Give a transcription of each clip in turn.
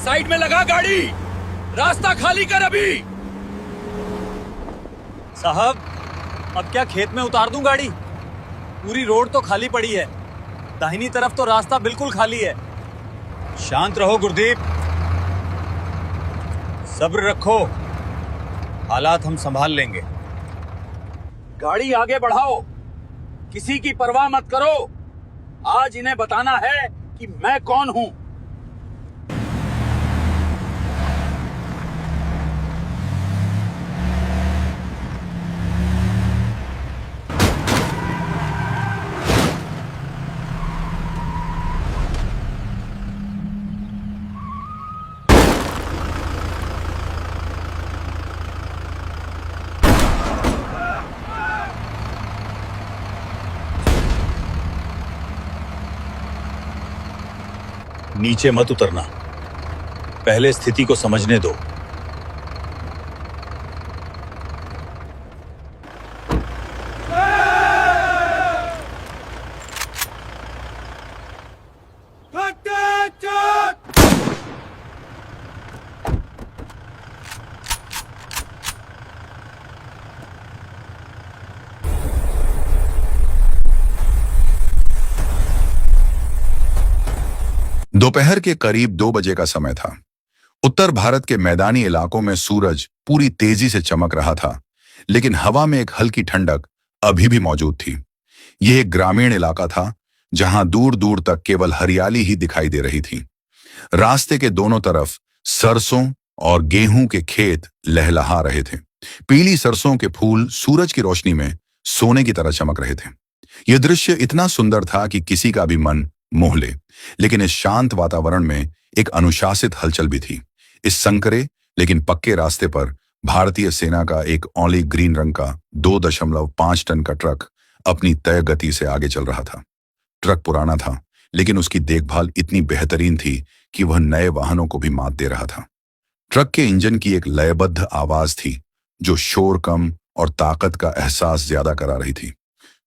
Side में लगा गाड़ी, रास्ता खाली कर अभी। साहब, अब क्या खेत में उतार दूं गाड़ी? पूरी रोड तो खाली पड़ी है, दाहिनी तरफ तो रास्ता बिल्कुल खाली है। शांत रहो गुरदीप, सब्र रखो, हालात हम संभाल लेंगे। गाड़ी आगे बढ़ाओ, किसी की परवाह मत करो। आज इन्हें बताना है कि मैं कौन हूं। नीचे मत उतरना, पहले स्थिति को समझने दो। दोपहर के करीब 2 बजे का समय था। उत्तर भारत के मैदानी इलाकों में सूरज पूरी तेजी से चमक रहा था, लेकिन हवा में एक हल्की ठंडक अभी भी मौजूद थी। यह एक ग्रामीण इलाका था, जहां दूर दूर तक केवल हरियाली ही दिखाई दे रही थी। रास्ते के दोनों तरफ सरसों और गेहूं के खेत लहलहा रहे थे। पीली सरसों के फूल सूरज की रोशनी में सोने की तरह चमक रहे थे। यह दृश्य इतना सुंदर था कि किसी का भी मन मोह ले, लेकिन इस शांत वातावरण में एक अनुशासित हलचल भी थी। इस संकरे लेकिन पक्के रास्ते पर भारतीय सेना का एक ऑली ग्रीन रंग का 2.5 टन का ट्रक अपनी तय गति से आगे चल रहा था। ट्रक पुराना था, लेकिन उसकी देखभाल इतनी बेहतरीन थी कि वह नए वाहनों को भी मात दे रहा था। ट्रक के इंजन की एक लयबद्ध आवाज थी, जो शोर कम और ताकत का एहसास ज्यादा करा रही थी।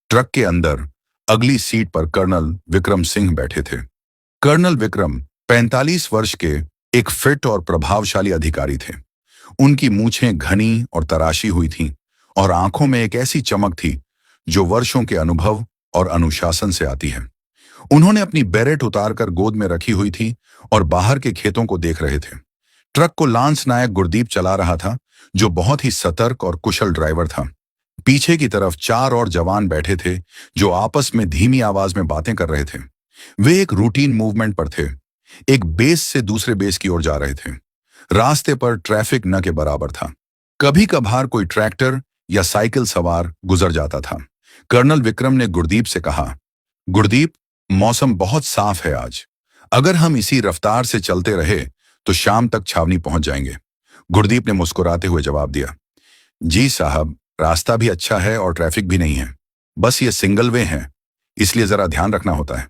ट्रक के अंदर अगली सीट पर कर्नल विक्रम सिंह बैठे थे। कर्नल विक्रम 45 वर्ष के एक फिट और प्रभावशाली अधिकारी थे। उनकी मूछें घनी और तराशी हुई थीं और आंखों में एक ऐसी चमक थी जो वर्षों के अनुभव और अनुशासन से आती है। उन्होंने अपनी बेरेट उतारकर गोद में रखी हुई थी और बाहर के खेतों को देख रहे थे। ट्रक को लांस नायक गुरदीप चला रहा था, जो बहुत ही सतर्क और कुशल ड्राइवर था। पीछे की तरफ 4 और जवान बैठे थे, जो आपस में धीमी आवाज में बातें कर रहे थे। वे एक रूटीन मूवमेंट पर थे, एक बेस से दूसरे बेस की ओर जा रहे थे। रास्ते पर ट्रैफिक न के बराबर था। कभी कभार कोई ट्रैक्टर या साइकिल सवार गुजर जाता था। कर्नल विक्रम ने गुरदीप से कहा, गुरदीप, मौसम बहुत साफ है आज। अगर हम इसी रफ्तार से चलते रहे तो शाम तक छावनी पहुंच जाएंगे। गुरदीप ने मुस्कुराते हुए जवाब दिया, जी साहब, रास्ता भी अच्छा है और ट्रैफिक भी नहीं है। बस ये सिंगल वे है, इसलिए जरा ध्यान रखना होता है।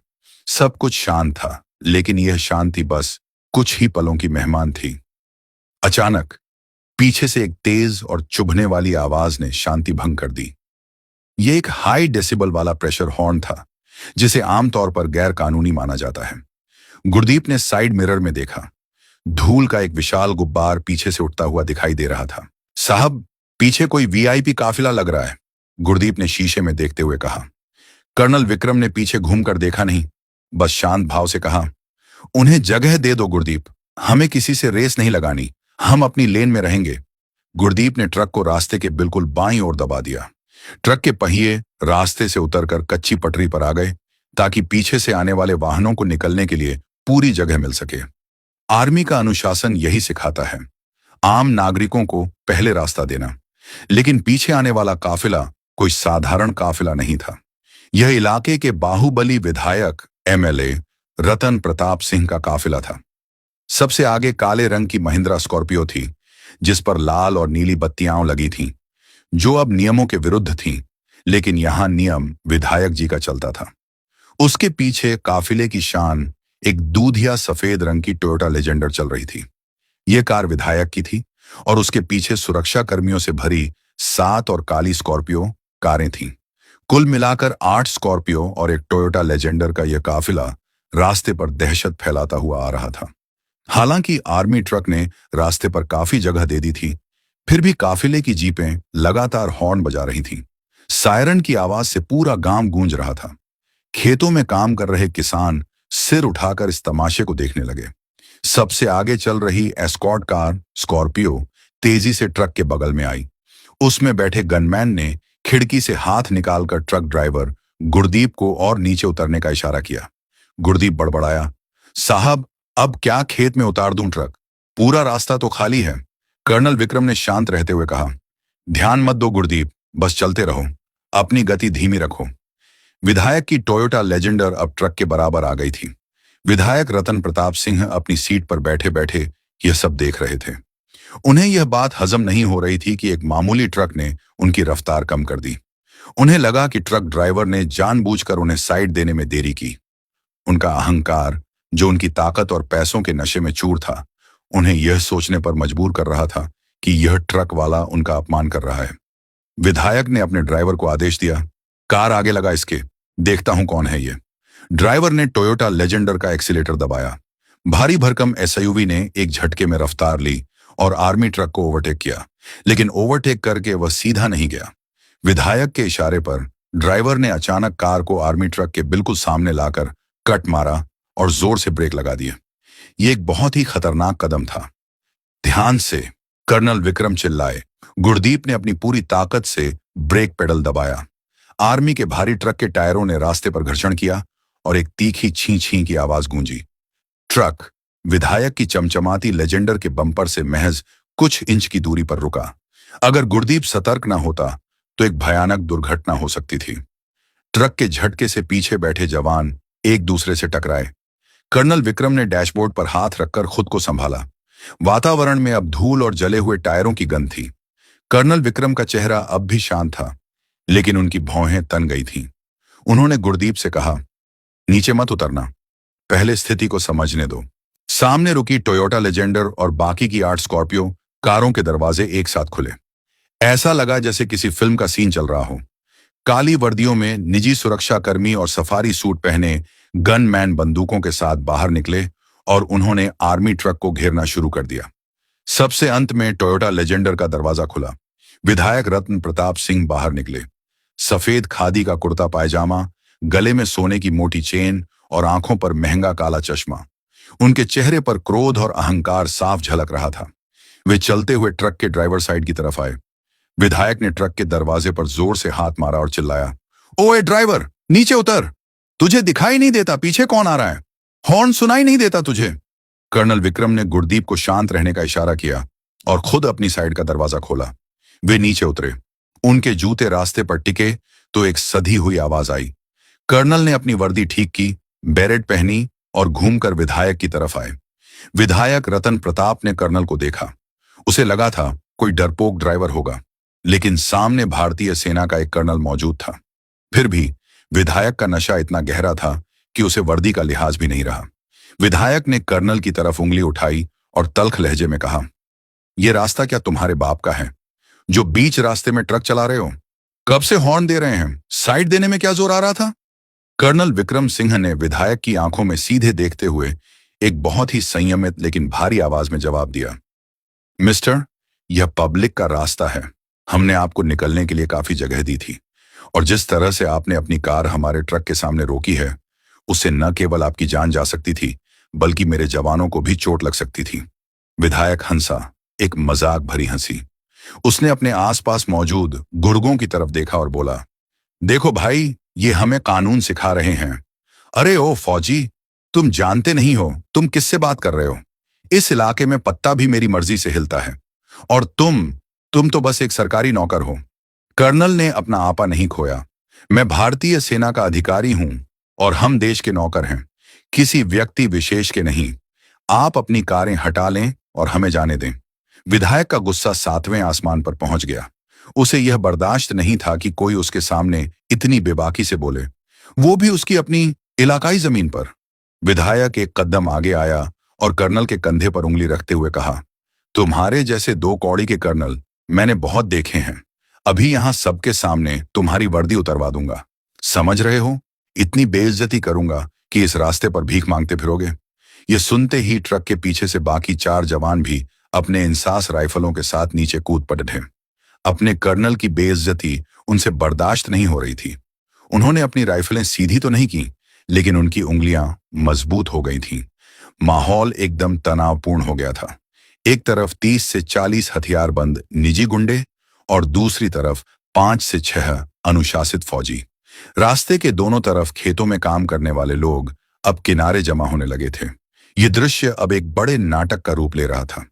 सब कुछ शांत था, लेकिन यह शांति बस कुछ ही पलों की मेहमान थी। अचानक पीछे से एक तेज और चुभने वाली आवाज ने शांति भंग कर दी। यह एक हाई डेसिबल वाला प्रेशर हॉर्न था, जिसे आमतौर पर गैर कानूनी माना जाता है। गुरदीप ने साइड मिरर में देखा। धूल का एक विशाल गुब्बार पीछे से उठता हुआ दिखाई दे रहा था। साहब, पीछे कोई वीआईपी काफिला लग रहा है, गुरदीप ने शीशे में देखते हुए कहा। कर्नल विक्रम ने पीछे घूमकर देखा नहीं, बस शांत भाव से कहा, उन्हें जगह दे दो गुरदीप, हमें किसी से रेस नहीं लगानी, हम अपनी लेन में रहेंगे। गुरदीप ने ट्रक को रास्ते के बिल्कुल बाईं ओर दबा दिया। ट्रक के पहिए रास्ते से उतरकर कच्ची पटरी पर आ गए, ताकि पीछे से आने वाले वाहनों को निकलने के लिए पूरी जगह मिल सके। आर्मी का अनुशासन यही सिखाता है, आम नागरिकों को पहले रास्ता देना। लेकिन पीछे आने वाला काफिला कोई साधारण काफिला नहीं था। यह इलाके के बाहुबली विधायक एमएलए रतन प्रताप सिंह का काफिला था। सबसे आगे काले रंग की महिंद्रा स्कॉर्पियो थी, जिस पर लाल और नीली बत्तियां लगी थीं, जो अब नियमों के विरुद्ध थीं, लेकिन यहां नियम विधायक जी का चलता था। उसके पीछे काफिले की शान एक दूधिया सफेद रंग की टोयोटा लेजेंडर चल रही थी। यह कार विधायक की थी और उसके पीछे सुरक्षा कर्मियों से भरी 7 और काली स्कॉर्पियो कारें थीं। कुल मिलाकर 8 स्कॉर्पियो और एक टोयोटा लेजेंडर का यह काफिला रास्ते पर दहशत फैलाता हुआ आ रहा था। हालांकि आर्मी ट्रक ने रास्ते पर काफी जगह दे दी थी, फिर भी काफिले की जीपें लगातार हॉर्न बजा रही थीं। सायरन की आवाज से पूरा गांव गूंज रहा था। खेतों में काम कर रहे किसान सिर उठाकर इस तमाशे को देखने लगे। सबसे आगे चल रही एस्कॉर्ट कार स्कॉर्पियो तेजी से ट्रक के बगल में आई। उसमें बैठे गनमैन ने खिड़की से हाथ निकालकर ट्रक ड्राइवर गुरदीप को और नीचे उतरने का इशारा किया। गुरदीप बड़बड़ाया, साहब अब क्या खेत में उतार दूं ट्रक? पूरा रास्ता तो खाली है। कर्नल विक्रम ने शांत रहते हुए कहा, ध्यान मत दो गुरदीप, बस चलते रहो, अपनी गति धीमी रखो। विधायक की टोयोटा लेजेंडर अब ट्रक के बराबर आ गई थी। विधायक रतन प्रताप सिंह अपनी सीट पर बैठे बैठे यह सब देख रहे थे। उन्हें यह बात हजम नहीं हो रही थी कि एक मामूली ट्रक ने उनकी रफ्तार कम कर दी। उन्हें लगा कि ट्रक ड्राइवर ने जानबूझकर उन्हें साइड देने में देरी की। उनका अहंकार, जो उनकी ताकत और पैसों के नशे में चूर था, उन्हें यह सोचने पर मजबूर कर रहा था कि यह ट्रक वाला उनका अपमान कर रहा है। विधायक ने अपने ड्राइवर को आदेश दिया, कार आगे लगा इसके, देखता हूं कौन है ये। ड्राइवर ने टोयोटा लेजेंडर का एक्सीलेटर दबाया। भारी भरकम एसयूवी ने एक झटके में रफ्तार ली और आर्मी ट्रक को ओवरटेक किया, लेकिन ओवरटेक करके वह सीधा नहीं गया। विधायक के इशारे पर ड्राइवर ने अचानक कार को आर्मी ट्रक के बिल्कुल सामने लाकर कट मारा और जोर से ब्रेक लगा दिया। यह एक बहुत ही खतरनाक कदम था। ध्यान से, कर्नल विक्रम चिल्लाए। गुरदीप ने अपनी पूरी ताकत से ब्रेक पेडल दबाया। आर्मी के भारी ट्रक के टायरों ने रास्ते पर घर्षण किया और एक तीखी छी छी की आवाज गूंजी। ट्रक विधायक की चमचमाती लेजेंडर के बम्पर से महज कुछ इंच की दूरी पर रुका। अगर गुरदीप सतर्क न होता तो एक भयानक दुर्घटना हो सकती थी। ट्रक के झटके से पीछे बैठे जवान एक दूसरे से टकराए। कर्नल विक्रम ने डैशबोर्ड पर हाथ रखकर खुद को संभाला। वातावरण में अब धूल और जले हुए टायरों की गंध थी। कर्नल विक्रम का चेहरा अब भी शांत था, लेकिन उनकी भौहें तन गई थीं। उन्होंने गुरदीप से कहा, नीचे मत उतरना, पहले स्थिति को समझने दो। सामने रुकी टोयोटा लेजेंडर और बाकी की 8 स्कॉर्पियो कारों के दरवाजे एक साथ खुले। ऐसा लगा जैसे किसी फिल्म का सीन चल रहा हो। काली वर्दियों में निजी सुरक्षा कर्मी और सफारी सूट पहने गनमैन बंदूकों के साथ बाहर निकले और उन्होंने आर्मी ट्रक को घेरना शुरू कर दिया। सबसे अंत में टोयोटा लेजेंडर का दरवाजा खुला। विधायक रत्न प्रताप सिंह बाहर निकले। सफेद खादी का कुर्ता पायजामा, गले में सोने की मोटी चेन और आंखों पर महंगा काला चश्मा। उनके चेहरे पर क्रोध और अहंकार साफ झलक रहा था। वे चलते हुए ट्रक के ड्राइवर साइड की तरफ आए। विधायक ने ट्रक के दरवाजे पर जोर से हाथ मारा और चिल्लाया, ओए ड्राइवर, नीचे उतर, तुझे दिखाई नहीं देता पीछे कौन आ रहा है? हॉर्न सुनाई नहीं देता तुझे? कर्नल विक्रम ने गुरदीप को शांत रहने का इशारा किया और खुद अपनी साइड का दरवाजा खोला। वे नीचे उतरे। उनके जूते रास्ते पर टिके तो एक सधी हुई आवाज आई। कर्नल ने अपनी वर्दी ठीक की, बेरेट पहनी और घूमकर विधायक की तरफ आए। विधायक रतन प्रताप ने कर्नल को देखा। उसे लगा था कोई डरपोक ड्राइवर होगा, लेकिन सामने भारतीय सेना का एक कर्नल मौजूद था। फिर भी विधायक का नशा इतना गहरा था कि उसे वर्दी का लिहाज भी नहीं रहा। विधायक ने कर्नल की तरफ उंगली उठाई और तल्ख लहजे में कहा, यह रास्ता क्या तुम्हारे बाप का है जो बीच रास्ते में ट्रक चला रहे हो? कब से हॉर्न दे रहे हैं? साइड देने में क्या जोर आ रहा था? कर्नल विक्रम सिंह ने विधायक की आंखों में सीधे देखते हुए एक बहुत ही संयमित लेकिन भारी आवाज में जवाब दिया, मिस्टर, यह पब्लिक का रास्ता है। हमने आपको निकलने के लिए काफी जगह दी थी और जिस तरह से आपने अपनी कार हमारे ट्रक के सामने रोकी है, उससे न केवल आपकी जान जा सकती थी बल्कि मेरे जवानों को भी चोट लग सकती थी। विधायक हंसा, एक मजाक भरी हंसी। उसने अपने आसपास मौजूद गुर्गों की तरफ देखा और बोला, देखो भाई, ये हमें कानून सिखा रहे हैं। अरे ओ फौजी, तुम जानते नहीं हो तुम किससे बात कर रहे हो। इस इलाके में पत्ता भी मेरी मर्जी से हिलता है और तुम तो बस एक सरकारी नौकर हो। कर्नल ने अपना आपा नहीं खोया। मैं भारतीय सेना का अधिकारी हूं और हम देश के नौकर हैं, किसी व्यक्ति विशेष के नहीं। आप अपनी कारें हटा लें और हमें जाने दें। विधायक का गुस्सा 7वें आसमान पर पहुंच गया। उसे यह बर्दाश्त नहीं था कि कोई उसके सामने इतनी बेबाकी से बोले, वो भी उसकी अपनी इलाकाई जमीन पर। विधायक एक कदम आगे आया और कर्नल के कंधे पर उंगली रखते हुए कहा, तुम्हारे जैसे 2 कौड़ी के कर्नल मैंने बहुत देखे हैं। अभी यहां सबके सामने तुम्हारी वर्दी उतरवा दूंगा। समझ रहे हो? इतनी बेइज्जती करूंगा कि इस रास्ते पर भीख मांगते फिरोगे। ये सुनते ही ट्रक के पीछे से बाकी 4 जवान भी अपने इंसास राइफलों के साथ नीचे कूद पड़े। अपने कर्नल की बेइज्जती उनसे बर्दाश्त नहीं हो रही थी। उन्होंने अपनी राइफलें सीधी तो नहीं की, लेकिन उनकी उंगलियां मजबूत हो गई थीं। माहौल एकदम तनावपूर्ण हो गया था। एक तरफ 30 से 40 हथियारबंद निजी गुंडे और दूसरी तरफ 5 से 6 अनुशासित फौजी। रास्ते के दोनों तरफ खेतों में काम करने वाले लोग अब किनारे जमा होने लगे थे। ये दृश्य अब एक बड़े नाटक का रूप ले रहा था।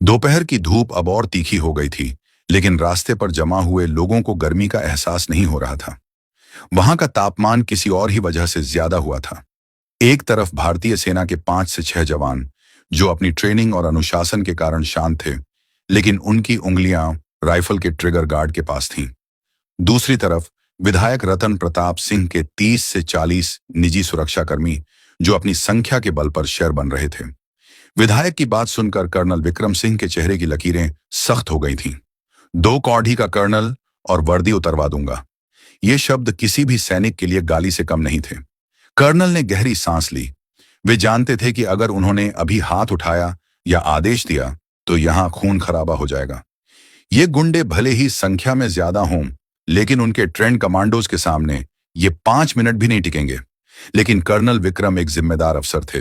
दोपहर की धूप अब और तीखी हो गई थी, लेकिन रास्ते पर जमा हुए लोगों को गर्मी का एहसास नहीं हो रहा था। वहां का तापमान किसी और ही वजह से ज्यादा हुआ था। एक तरफ भारतीय सेना के 5 से 6 जवान, जो अपनी ट्रेनिंग और अनुशासन के कारण शांत थे, लेकिन उनकी उंगलियां राइफल के ट्रिगर गार्ड के पास थीं। दूसरी तरफ विधायक रतन प्रताप सिंह के 30 से 40 निजी सुरक्षाकर्मी, जो अपनी संख्या के बल पर शेर बन रहे थे। विधायक की बात सुनकर कर्नल विक्रम सिंह के चेहरे की लकीरें सख्त हो गई थीं। 2 कौड़ी का कर्नल और वर्दी उतरवा दूंगा, ये शब्द किसी भी सैनिक के लिए गाली से कम नहीं थे। कर्नल ने गहरी सांस ली। वे जानते थे कि अगर उन्होंने अभी हाथ उठाया या आदेश दिया तो यहां खून खराबा हो जाएगा। ये गुंडे भले ही संख्या में ज्यादा हों, लेकिन उनके ट्रेंड कमांडोज के सामने ये 5 मिनट भी नहीं टिकेंगे। लेकिन कर्नल विक्रम एक जिम्मेदार अफसर थे।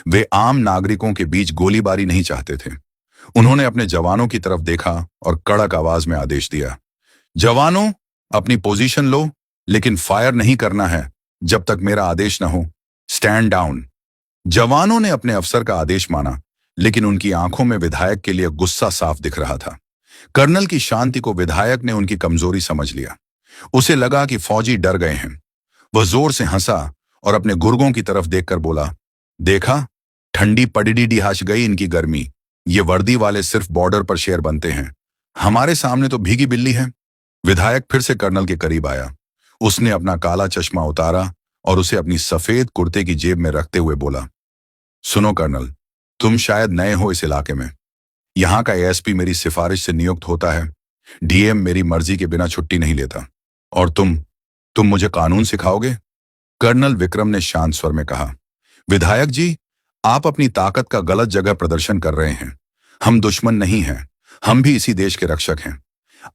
वे आम नागरिकों के बीच गोलीबारी नहीं चाहते थे। उन्होंने अपने जवानों की तरफ देखा और कड़क आवाज में आदेश दिया, जवानों, अपनी पोजीशन लो, लेकिन फायर नहीं करना है जब तक मेरा आदेश न हो। Stand down. जवानों ने अपने अफसर का आदेश माना, लेकिन उनकी आंखों में विधायक के लिए गुस्सा साफ दिख रहा था। कर्नल की शांति को विधायक ने उनकी कमजोरी समझ लिया। उसे लगा कि फौजी डर गए हैं। वह जोर से हंसा और अपने गुर्गों की तरफ देखकर बोला, देखा, ठंडी पड़ीडी हाश गई इनकी गर्मी। ये वर्दी वाले सिर्फ बॉर्डर पर शेर बनते हैं, हमारे सामने तो भीगी बिल्ली है। विधायक फिर से कर्नल के करीब आया। उसने अपना काला चश्मा उतारा और उसे अपनी सफेद कुर्ते की जेब में रखते हुए बोला, सुनो कर्नल, तुम शायद नए हो इस इलाके में। यहां का एएसपी मेरी सिफारिश से नियुक्त होता है। डीएम मेरी मर्जी के बिना छुट्टी नहीं लेता। और तुम मुझे कानून सिखाओगे? कर्नल विक्रम ने शांत स्वर में कहा, विधायक जी, आप अपनी ताकत का गलत जगह प्रदर्शन कर रहे हैं। हम दुश्मन नहीं हैं, हम भी इसी देश के रक्षक हैं।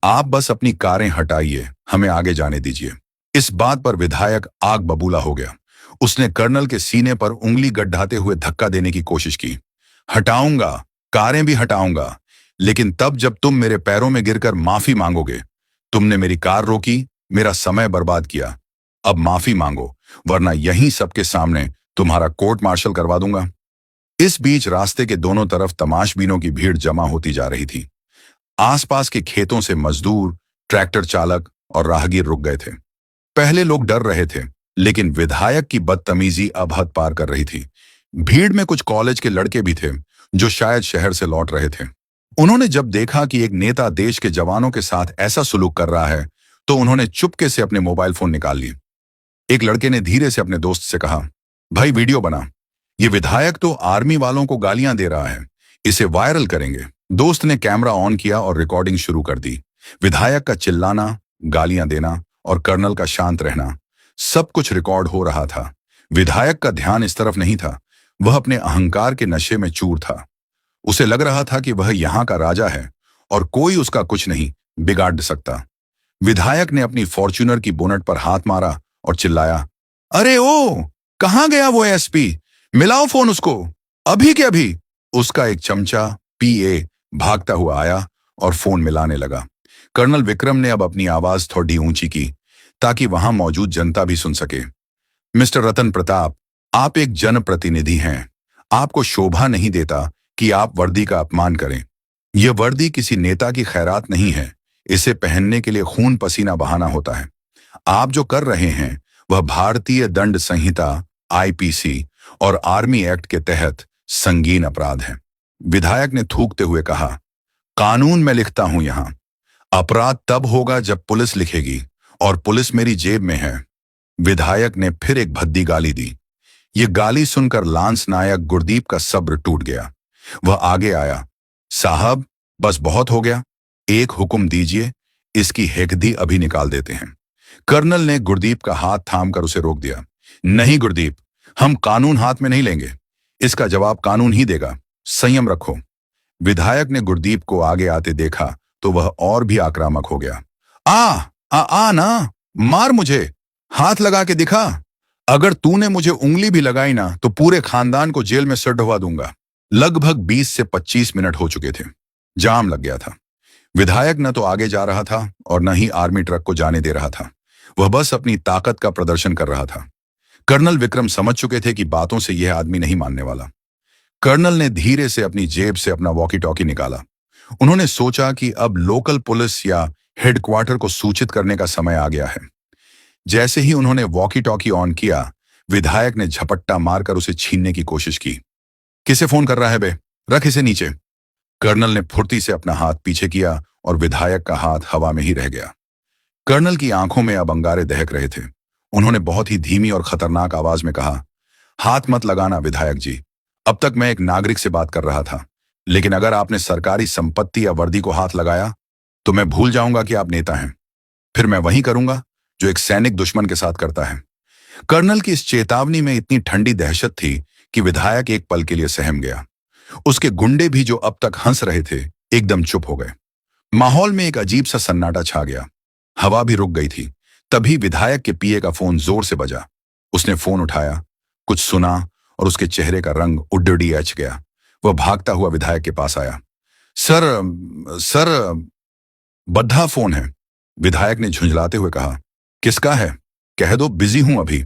आप बस अपनी कारें हटाइए, हमें आगे जाने दीजिए। इस बात पर विधायक आग बबूला हो गया। उसने कर्नल के सीने पर उंगली गड्ढाते हुए धक्का देने की कोशिश की। हटाऊंगा, कारें भी हटाऊंगा, लेकिन तब जब तुम मेरे पैरों में गिरकर माफी मांगोगे। तुमने मेरी कार रोकी, मेरा समय बर्बाद किया। अब माफी मांगो, वरना यहीं सबके सामने तुम्हारा कोर्ट मार्शल करवा दूंगा। इस बीच रास्ते के दोनों तरफ तमाशबीनों की भीड़ जमा होती जा रही थी। आसपास के खेतों से मजदूर, ट्रैक्टर चालक और राहगीर रुक गए थे। पहले लोग डर रहे थे, लेकिन विधायक की बदतमीजी अब हद पार कर रही थी। भीड़ में कुछ कॉलेज के लड़के भी थे, जो शायद शहर से लौट रहे थे। उन्होंने जब देखा कि एक नेता देश के जवानों के साथ ऐसा सुलूक कर रहा है, तो उन्होंने चुपके से अपने मोबाइल फोन निकाल लिए। एक लड़के ने धीरे से अपने दोस्त से कहा, भाई वीडियो बना, ये विधायक तो आर्मी वालों को गालियां दे रहा है, इसे वायरल करेंगे। दोस्त ने कैमरा ऑन किया और रिकॉर्डिंग शुरू कर दी। विधायक का चिल्लाना, गालियां देना और कर्नल का शांत रहना, सब कुछ रिकॉर्ड हो रहा था। विधायक का ध्यान इस तरफ नहीं था। वह अपने अहंकार के नशे में चूर था। उसे लग रहा था कि वह यहां का राजा है और कोई उसका कुछ नहीं बिगाड़ सकता। विधायक ने अपनी फॉर्च्यूनर की बोनट पर हाथ मारा और चिल्लाया, अरे ओ, कहां गया वो एसपी? मिलाओ फोन उसको, अभी के अभी। उसका एक चमचा पीए भागता हुआ आया और फोन मिलाने लगा। कर्नल विक्रम ने अब अपनी आवाज थोड़ी ऊंची की, ताकि वहां मौजूद जनता भी सुन सके। मिस्टर रतन प्रताप, आप एक जनप्रतिनिधि हैं। आपको शोभा नहीं देता कि आप वर्दी का अपमान करें। यह वर्दी किसी नेता की खैरात नहीं है। इसे पहनने के लिए खून पसीना बहाना होता है। आप जो कर रहे हैं वह भारतीय दंड संहिता आईपीसी और आर्मी एक्ट के तहत संगीन अपराध है। विधायक ने थूकते हुए कहा, कानून में लिखता हूं यहां। अपराध तब होगा जब पुलिस लिखेगी, और पुलिस मेरी जेब में है। विधायक ने फिर एक भद्दी गाली दी। ये गाली सुनकर लांस नायक गुरदीप का सब्र टूट गया। वह आगे आया, साहब बस बहुत हो गया, एक हुक्म दीजिए, इसकी हेकदी अभी निकाल देते हैं। कर्नल ने गुरदीप का हाथ थामकर उसे रोक दिया। नहीं गुरदीप, हम कानून हाथ में नहीं लेंगे। इसका जवाब कानून ही देगा। संयम रखो। विधायक ने गुरदीप को आगे आते देखा तो वह और भी आक्रामक हो गया। आ ना, मार मुझे, हाथ लगा के दिखा। अगर तूने मुझे उंगली भी लगाई ना तो पूरे खानदान को जेल में सिर ढवा दूंगा। लगभग 20 से 25 मिनट हो चुके थे। जाम लग गया था। विधायक न तो आगे जा रहा था और न ही आर्मी ट्रक को जाने दे रहा था। वह बस अपनी ताकत का प्रदर्शन कर रहा था। कर्नल विक्रम समझ चुके थे कि बातों से यह आदमी नहीं मानने वाला। कर्नल ने धीरे से अपनी जेब से अपना वॉकी टॉकी निकाला। उन्होंने सोचा कि अब लोकल पुलिस या हेडक्वार्टर को सूचित करने का समय आ गया है। जैसे ही उन्होंने वॉकी टॉकी ऑन किया, विधायक ने झपट्टा मारकर उसे छीनने की कोशिश की। किसे फोन कर रहा है बे? रख इसे नीचे। कर्नल ने फुर्ती से अपना हाथ पीछे किया और विधायक का हाथ हवा में ही रह गया। कर्नल की आंखों में अब अंगारे दहक रहे थे। उन्होंने बहुत ही धीमी और खतरनाक आवाज में कहा, हाथ मत लगाना विधायक जी। अब तक मैं एक नागरिक से बात कर रहा था, लेकिन अगर आपने सरकारी संपत्ति या वर्दी को हाथ लगाया तो मैं भूल जाऊंगा कि आप नेता हैं। फिर मैं वही करूंगा जो एक सैनिक दुश्मन के साथ करता है। कर्नल की इस चेतावनी में इतनी ठंडी दहशत थी कि विधायक एक पल के लिए सहम गया। उसके गुंडे भी जो अब तक हंस रहे थे, एकदम चुप हो गए। माहौल में एक अजीब सा सन्नाटा छा गया। हवा भी रुक गई थी। तभी विधायक के पीए का फोन जोर से बजा। उसने फोन उठाया, कुछ सुना और उसके चेहरे का रंग उड्डड़ी एच गया। वह भागता हुआ विधायक के पास आया। सर, बद्धा फोन है, विधायक ने झुंझलाते हुए कहा। किसका है? कह दो बिजी हूं अभी।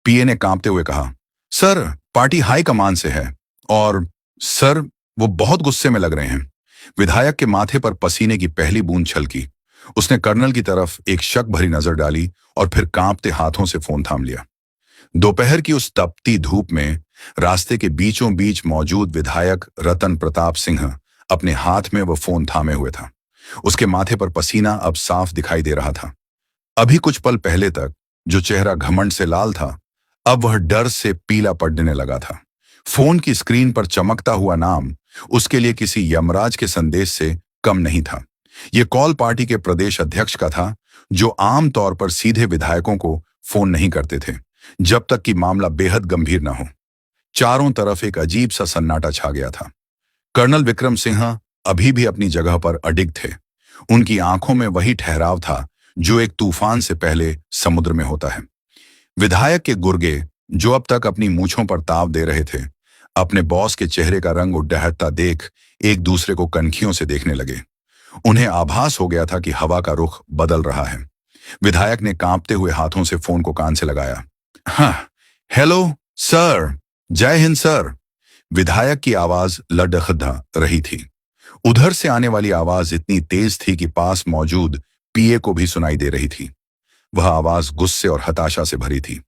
पीए ने कांपते हुए कहा। सर, पार्टी हाई कमान से है और सर, वो बहुत गुस्से में लग रहे हैं। विधायक के माथे पर पसीने की पहली बूंद छलकी। उसने कर्नल की तरफ एक शक भरी नजर डाली और फिर कांपते हाथों से फोन थाम लिया। दोपहर की उस तपती धूप में रास्ते के बीचों बीच मौजूद विधायक रतन प्रताप सिंह अपने हाथ में वह फोन थामे हुए था। उसके माथे पर पसीना अब साफ दिखाई दे रहा था। अभी कुछ पल पहले तक जो चेहरा घमंड से लाल था, अब वह डर से पीला पड़ने लगा था। फोन की स्क्रीन पर चमकता हुआ नाम उसके लिए किसी यमराज के संदेश से कम नहीं था। यह कॉल पार्टी के प्रदेश अध्यक्ष का था, जो आम तौर पर सीधे विधायकों को फोन नहीं करते थे जब तक कि मामला बेहद गंभीर न हो। चारों तरफ एक अजीब सा सन्नाटा छा गया था। कर्नल विक्रम सिंह अभी भी अपनी जगह पर अडिग थे। उनकी आंखों में वही ठहराव था जो एक तूफान से पहले समुद्र में होता है। विधायक के गुर्गे, जो अब तक अपनी मूंछों पर ताव दे रहे थे, अपने बॉस के चेहरे का रंग उड्डहता देख एक दूसरे को कनखियों से देखने लगे। उन्हें आभास हो गया था कि हवा का रुख बदल रहा है। विधायक ने कांपते हुए हाथों से फोन को कान से लगाया। हाँ, हेलो सर, जय हिंद सर। विधायक की आवाज लडखदा रही थी। उधर से आने वाली आवाज इतनी तेज थी कि पास मौजूद पीए को भी सुनाई दे रही थी। वह आवाज गुस्से और हताशा से भरी थी।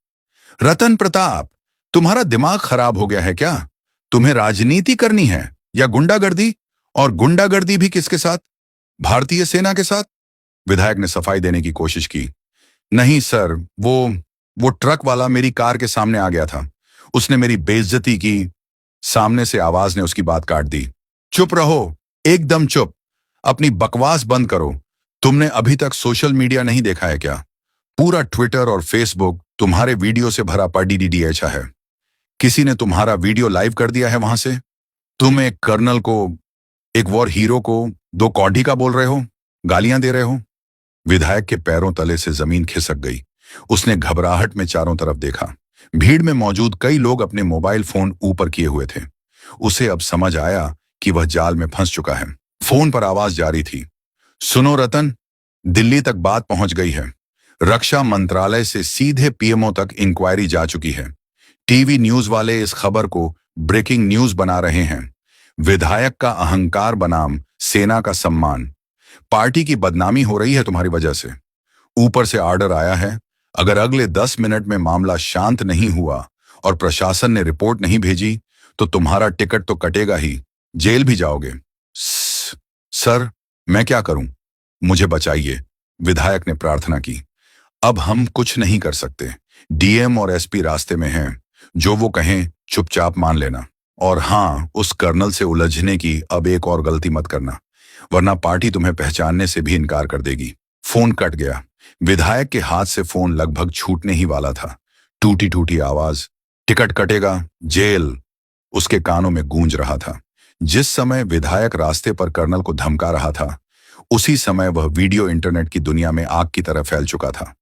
रतन प्रताप, तुम्हारा दिमाग खराब हो गया है क्या? तुम्हें राजनीति करनी है या गुंडागर्दी? और गुंडागर्दी भी किसके साथ? भारतीय सेना के साथ? विधायक ने सफाई देने की कोशिश की। नहीं सर, वो ट्रक वाला मेरी कार के सामने आ गया था। उसने मेरी बेइज्जती की। सामने से आवाज ने उसकी बात काट दी। चुप रहो, एकदम चुप। अपनी बकवास बंद करो। तुमने अभी तक सोशल मीडिया नहीं देखा है क्या? पूरा ट्विटर और फेसबुक तुम्हारे वीडियो से भरा पड़ा है। किसी ने तुम्हारा वीडियो लाइव कर दिया है वहां से। तुम एक कर्नल को, एक वॉर हीरो को 2 कौड़ी का बोल रहे हो, गालियां दे रहे हो। विधायक के पैरों तले से जमीन खिसक गई। उसने घबराहट में चारों तरफ देखा। भीड़ में मौजूद कई लोग अपने मोबाइल फोन ऊपर किए हुए थे। उसे अब समझ आया कि वह जाल में फंस चुका है। फोन पर आवाज जारी थी। सुनो रतन, दिल्ली तक बात पहुंच गई है। रक्षा मंत्रालय से सीधे पीएमओ तक इंक्वायरी जा चुकी है। टीवी न्यूज वाले इस खबर को ब्रेकिंग न्यूज बना रहे हैं। विधायक का अहंकार बनाम सेना का सम्मान। पार्टी की बदनामी हो रही है तुम्हारी वजह से। ऊपर से ऑर्डर आया है, अगर अगले 10 मिनट में मामला शांत नहीं हुआ और प्रशासन ने रिपोर्ट नहीं भेजी तो तुम्हारा टिकट तो कटेगा ही, जेल भी जाओगे। सर, मैं क्या करूं? मुझे बचाइए, विधायक ने प्रार्थना की। अब हम कुछ नहीं कर सकते। डीएम और एसपी रास्ते में हैं। जो वो कहें चुपचाप मान लेना। और हाँ, उस कर्नल से उलझने की अब एक और गलती मत करना, वरना पार्टी तुम्हें पहचानने से भी इनकार कर देगी। फोन कट गया। विधायक के हाथ से फोन लगभग छूटने ही वाला था। टूटी टूटी आवाज, टिकट कटेगा, जेल। उसके कानों में गूंज रहा था। जिस समय विधायक रास्ते पर कर्नल को धमका रहा था, उसी समय वह वीडियो इंटरनेट की दुनिया में आग की तरह फैल चुका था।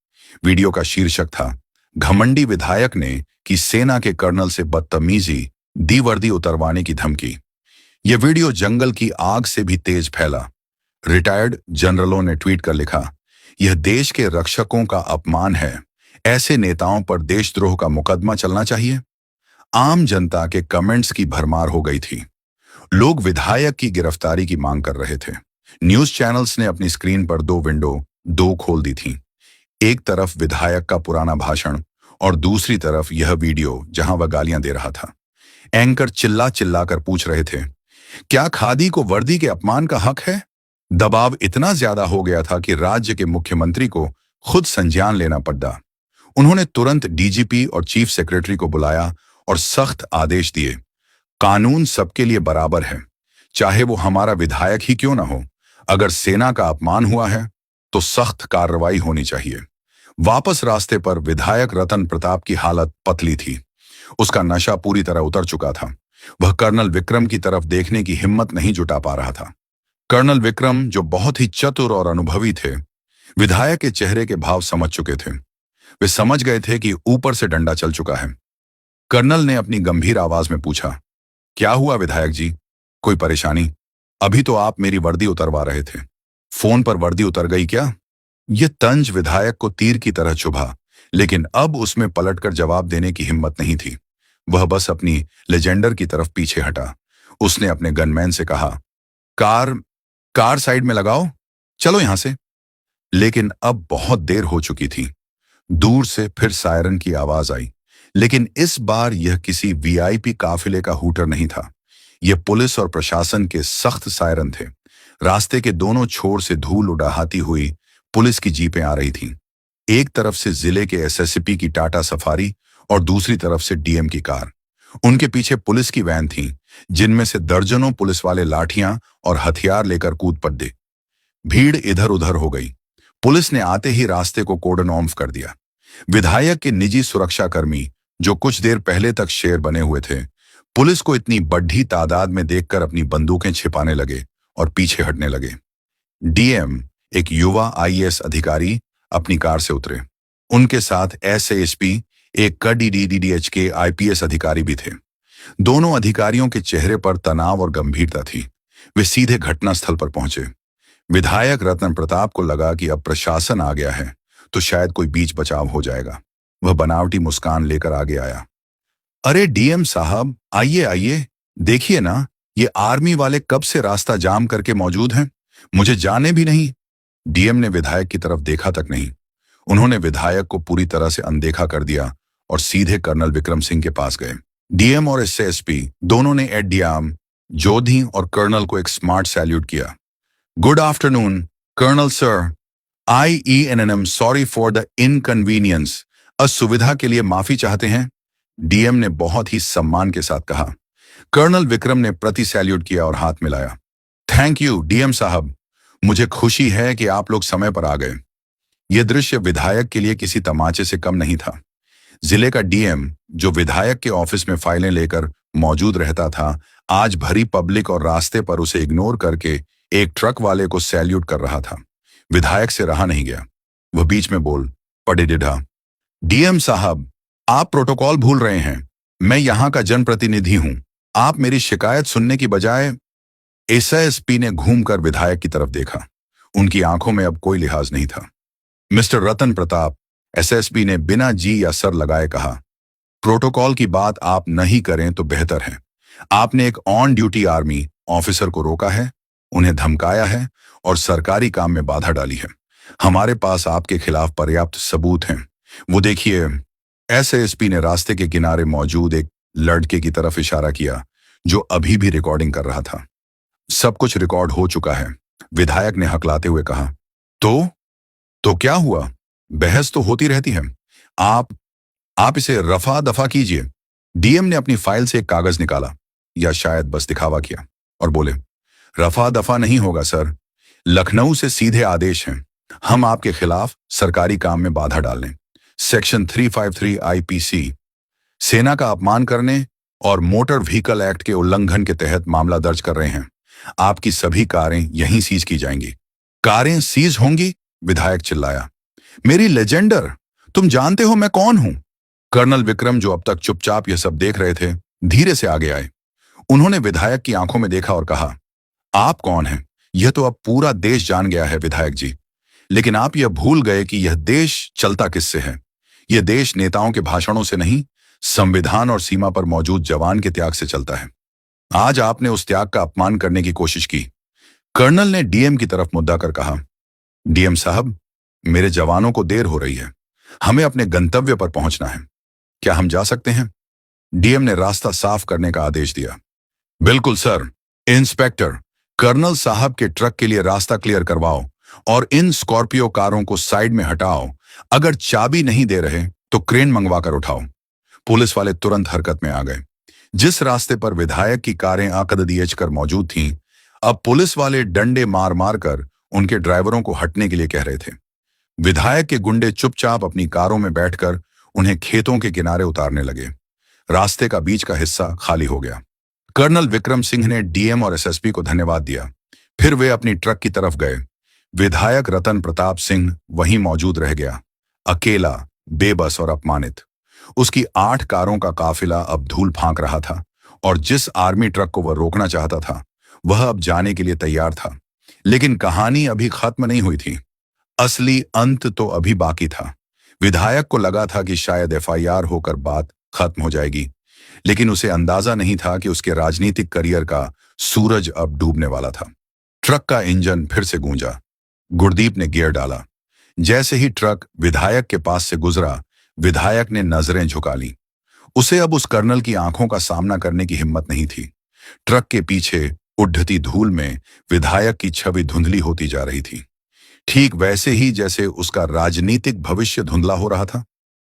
वीडियो का शीर्षक था, घमंडी विधायक ने की सेना के कर्नल से बदतमीजी, दी वर्दी उतरवाने की धमकी। यह वीडियो जंगल की आग से भी तेज फैला। रिटायर्ड जनरलों ने ट्वीट कर लिखा, यह देश के रक्षकों का अपमान है, ऐसे नेताओं पर देशद्रोह का मुकदमा चलना चाहिए। आम जनता के कमेंट्स की भरमार हो गई थी। लोग विधायक की गिरफ्तारी की मांग कर रहे थे। न्यूज चैनल्स ने अपनी स्क्रीन पर दो खोल दी थी। एक तरफ विधायक का पुराना भाषण और दूसरी तरफ यह वीडियो जहां वह गालियां दे रहा था। एंकर चिल्ला चिल्ला कर पूछ रहे थे, क्या खादी को वर्दी के अपमान का हक है? दबाव इतना ज्यादा हो गया था कि राज्य के मुख्यमंत्री को खुद संज्ञान लेना पड़ा। उन्होंने तुरंत डीजीपी और चीफ सेक्रेटरी को बुलाया और सख्त आदेश दिए, कानून सबके लिए बराबर है, चाहे वो हमारा विधायक ही क्यों ना हो। अगर सेना का अपमान हुआ है तो सख्त कार्रवाई होनी चाहिए। वापस रास्ते पर विधायक रतन प्रताप की हालत पतली थी। उसका नशा पूरी तरह उतर चुका था। वह कर्नल विक्रम की तरफ देखने की हिम्मत नहीं जुटा पा रहा था। कर्नल विक्रम, जो बहुत ही चतुर और अनुभवी थे, विधायक के चेहरे के भाव समझ चुके थे। वे समझ गए थे कि ऊपर से डंडा चल चुका है। कर्नल ने अपनी गंभीर आवाज में पूछा, क्या हुआ विधायक जी, कोई परेशानी? अभी तो आप मेरी वर्दी उतरवा रहे थे, फोन पर वर्दी उतर गई क्या? यह तंज विधायक को तीर की तरह चुभा, लेकिन अब उसमें पलटकर जवाब देने की हिम्मत नहीं थी। वह बस अपनी लेजेंडर की तरफ पीछे हटा। उसने अपने गनमैन से कहा, कार साइड में लगाओ, चलो यहां से। लेकिन अब बहुत देर हो चुकी थी। दूर से फिर सायरन की आवाज आई, लेकिन इस बार यह किसी वीआईपी काफिले का हूटर नहीं था। यह पुलिस और प्रशासन के सख्त सायरन थे। रास्ते के दोनों छोर से धूल उड़ाती हुई पुलिस की जीपें आ रही थीं। एक तरफ से जिले के एसएसपी की टाटा सफारी और दूसरी तरफ से डीएम की कार। उनके पीछे पुलिस की वैन थी, जिनमें से दर्जनों पुलिस वाले लाठियां और हथियार लेकर कूद पड़े। भीड़ इधर उधर हो गई। पुलिस ने आते ही रास्ते को कोर्डन ऑफ कर दिया। विधायक के निजी सुरक्षाकर्मी, जो कुछ देर पहले तक शेर बने हुए थे, पुलिस को इतनी बड़ी तादाद में देखकर अपनी बंदूकें छिपाने लगे और पीछे हटने लगे। डीएम, एक युवा आईएएस अधिकारी, अपनी कार से उतरे। उनके साथ एसएसपी, एक कड़ीडीडीएच के आईपीएस अधिकारी भी थे। दोनों अधिकारियों के चेहरे पर तनाव और गंभीरता थी। वे सीधे घटनास्थल पर पहुंचे। विधायक रतन प्रताप को लगा कि अब प्रशासन आ गया है तो शायद कोई बीच बचाव हो जाएगा। वह बनावटी मुस्कान लेकर आगे आया। अरे डीएम साहब, आइए आइए, देखिए ना, ये आर्मी वाले कब से रास्ता जाम करके मौजूद हैं, मुझे जाने भी नहीं। डीएम ने विधायक की तरफ देखा तक नहीं। उन्होंने विधायक को पूरी तरह से अनदेखा कर दिया और सीधे कर्नल विक्रम सिंह के पास गए। डीएम और एसएसपी दोनों ने एडीएम, जोधी और कर्नल को एक स्मार्ट सैल्यूट किया। Good afternoon colonel sir, IENNM sorry for the inconvenience, असुविधा के लिए माफी चाहते हैं, डीएम ने बहुत ही सम्मान के साथ कहा। कर्नल विक्रम ने प्रति सैल्यूट किया और हाथ मिलाया। थैंक यू डीएम साहब, मुझे खुशी है कि आप लोग समय पर आ गए। यह दृश्य विधायक के लिए किसी तमाचे से कम नहीं था। जिले का डीएम, जो विधायक के ऑफिस में फाइलें लेकर मौजूद रहता था, आज भरी पब्लिक और रास्ते पर उसे इग्नोर करके एक ट्रक वाले को सैल्यूट कर रहा था। विधायक से रहा नहीं गया। वह बीच में बोल पड़े, डिढ़ा, डीएम साहब, आप प्रोटोकॉल भूल रहे हैं। मैं यहां का जनप्रतिनिधि हूं। आप मेरी शिकायत सुनने की बजाय। एसएसपी ने घूमकर विधायक की तरफ देखा। उनकी आंखों में अब कोई लिहाज नहीं था। मिस्टर रतन प्रताप, एसएसपी ने बिना जी या सर लगाए कहा, प्रोटोकॉल की बात आप नहीं करें तो बेहतर है। आपने एक ऑन ड्यूटी आर्मी ऑफिसर को रोका है, उन्हें धमकाया है और सरकारी काम में बाधा डाली है। हमारे पास आपके खिलाफ पर्याप्त सबूत हैं। वो देखिए। एसएसपी ने रास्ते के किनारे मौजूद एक लड़के की तरफ इशारा किया, जो अभी भी रिकॉर्डिंग कर रहा था। सब कुछ रिकॉर्ड हो चुका है, विधायक ने हकलाते हुए कहा। तो क्या हुआ? बहस तो होती रहती है। आप इसे रफा दफा कीजिए। डीएम ने अपनी फाइल से एक कागज निकाला, या शायद बस दिखावा किया, और बोले, रफा दफा नहीं होगा सर। लखनऊ से सीधे आदेश हैं। हम आपके खिलाफ सरकारी काम में बाधा डालने, सेक्शन 353 आईपीसी, सेना का अपमान करने और मोटर व्हीकल एक्ट के उल्लंघन के तहत मामला दर्ज कर रहे हैं। आपकी सभी कारें यहीं सीज की जाएंगी। कारें सीज होंगी? विधायक चिल्लाया। मेरी लेजेंडर, तुम जानते हो मैं कौन हूं? कर्नल विक्रम, जो अब तक चुपचाप यह सब देख रहे थे, धीरे से आगे आए। उन्होंने विधायक की आंखों में देखा और कहा, आप कौन हैं यह तो अब पूरा देश जान गया है विधायक जी, लेकिन आप यह भूल गए कि यह देश चलता किससे है। यह देश नेताओं के भाषणों से नहीं, संविधान और सीमा पर मौजूद जवान के त्याग से चलता है। आज आपने उस त्याग का अपमान करने की कोशिश की। कर्नल ने डीएम की तरफ मुद्दा कर कहा, डीएम साहब, मेरे जवानों को देर हो रही है, हमें अपने गंतव्य पर पहुंचना है, क्या हम जा सकते हैं? डीएम ने रास्ता साफ करने का आदेश दिया। बिल्कुल सर। इंस्पेक्टर, कर्नल साहब के ट्रक के लिए रास्ता क्लियर करवाओ और इन स्कॉर्पियो कारों को साइड में हटाओ। अगर चाबी नहीं दे रहे तो क्रेन मंगवा कर उठाओ। पुलिस वाले तुरंत हरकत में आ गए। जिस रास्ते पर विधायक की कारें आकददीएच कर मौजूद थीं, अब पुलिस वाले डंडे मार मार कर उनके ड्राइवरों को हटने के लिए कह रहे थे। विधायक के गुंडे चुपचाप अपनी कारों में बैठकर उन्हें खेतों के किनारे उतारने लगे। रास्ते का बीच का हिस्सा खाली हो गया। कर्नल विक्रम सिंह ने डीएम और एसएसपी को धन्यवाद दिया। फिर वे अपनी ट्रक की तरफ गए। विधायक रतन प्रताप सिंह वहीं मौजूद रह गया, अकेला, बेबस और अपमानित। उसकी 8 कारों का काफिला अब धूल फांक रहा था और जिस आर्मी ट्रक को वह रोकना चाहता था वह अब जाने के लिए तैयार था। लेकिन कहानी अभी खत्म नहीं हुई थी। असली अंत तो अभी बाकी था। विधायक को लगा था कि शायद एफआईआर होकर बात खत्म हो जाएगी, लेकिन उसे अंदाजा नहीं था कि उसके राजनीतिक करियर का सूरज अब डूबने वाला था। ट्रक का इंजन फिर से गूंजा। गुरदीप ने गियर डाला। जैसे ही ट्रक विधायक के पास से गुजरा, विधायक ने नजरें झुका लीं। उसे अब उस कर्नल की आंखों का सामना करने की हिम्मत नहीं थी। ट्रक के पीछे उड़ती धूल में विधायक की छवि धुंधली होती जा रही थी, ठीक वैसे ही जैसे उसका राजनीतिक भविष्य धुंधला हो रहा था।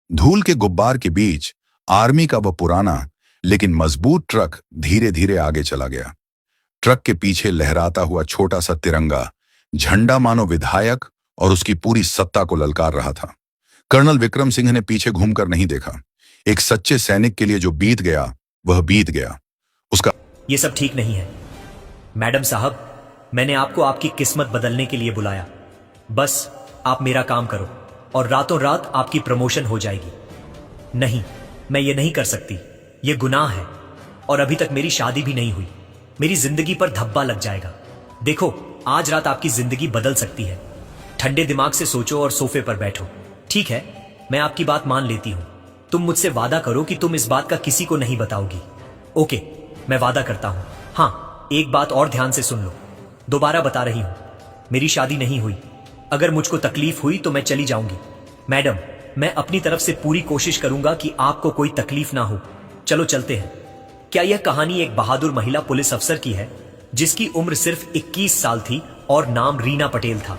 धूल के गुब्बार के बीच आर्मी का वह पुराना लेकिन मजबूत ट्रक धीरे धीरे आगे चला गया। ट्रक के पीछे लहराता हुआ छोटा सा तिरंगा झंडा मानो विधायक और उसकी पूरी सत्ता को ललकार रहा था। कर्नल विक्रम सिंह ने पीछे घूमकर नहीं देखा। एक सच्चे सैनिक के लिए जो बीत गया वह बीत गया। उसका ये सब ठीक नहीं है मैडम साहब, मैंने आपको आपकी किस्मत बदलने के लिए बुलाया। बस आप मेरा काम करो और रातों रात आपकी प्रमोशन हो जाएगी। नहीं, मैं ये नहीं कर सकती, ये गुनाह है और अभी तक मेरी शादी भी नहीं हुई। मेरी जिंदगी पर धब्बा लग जाएगा। देखो, आज रात आपकी जिंदगी बदल सकती है। ठंडे दिमाग से सोचो और सोफे पर बैठो। ठीक है, मैं आपकी बात मान लेती हूं। तुम मुझसे वादा करो कि तुम इस बात का किसी को नहीं बताओगी। ओके, मैं वादा करता हूं। हाँ, एक बात और ध्यान से सुन लो, दोबारा बता रही हूं, मेरी शादी नहीं हुई। अगर मुझको तकलीफ हुई तो मैं चली जाऊंगी। मैडम, मैं अपनी तरफ से पूरी कोशिश करूंगा कि आपको कोई तकलीफ ना हो। चलो चलते हैं। क्या यह कहानी एक बहादुर महिला पुलिस अफसर की है जिसकी उम्र सिर्फ 21 साल थी और नाम रीना पटेल था।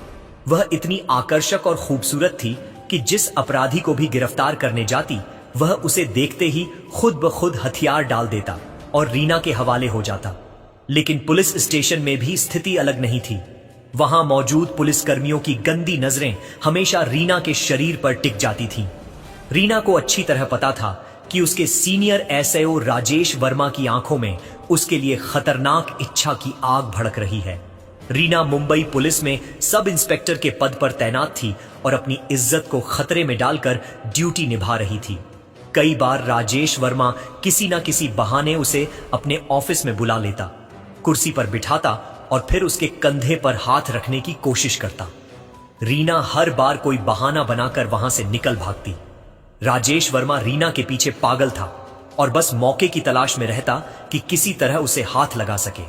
वह इतनी आकर्षक और खूबसूरत थी कि जिस अपराधी को भी गिरफ्तार करने जाती वह उसे देखते ही खुद ब खुद हथियार डाल देता और रीना के हवाले हो जाता। लेकिन पुलिस स्टेशन में भी स्थिति अलग नहीं थी। वहां मौजूद पुलिसकर्मियों की गंदी नजरें हमेशा रीना के शरीर पर टिक जाती थीं। रीना को अच्छी तरह पता था कि उसके सीनियर एसएओ राजेश वर्मा की आंखों में उसके लिए खतरनाक इच्छा की आग भड़क रही है। रीना मुंबई पुलिस में सब इंस्पेक्टर के पद पर तैनात थी और अपनी इज्जत को खतरे में डालकर ड्यूटी निभा रही थी। कई बार राजेश वर्मा किसी न किसी बहाने उसे अपने ऑफिस में बुला लेता, कुर्सी पर बिठाता और फिर उसके कंधे पर हाथ रखने की कोशिश करता। रीना हर बार कोई बहाना बनाकर वहां से निकल भागती। राजेश वर्मा रीना के पीछे पागल था और बस मौके की तलाश में रहता कि किसी तरह उसे हाथ लगा सके।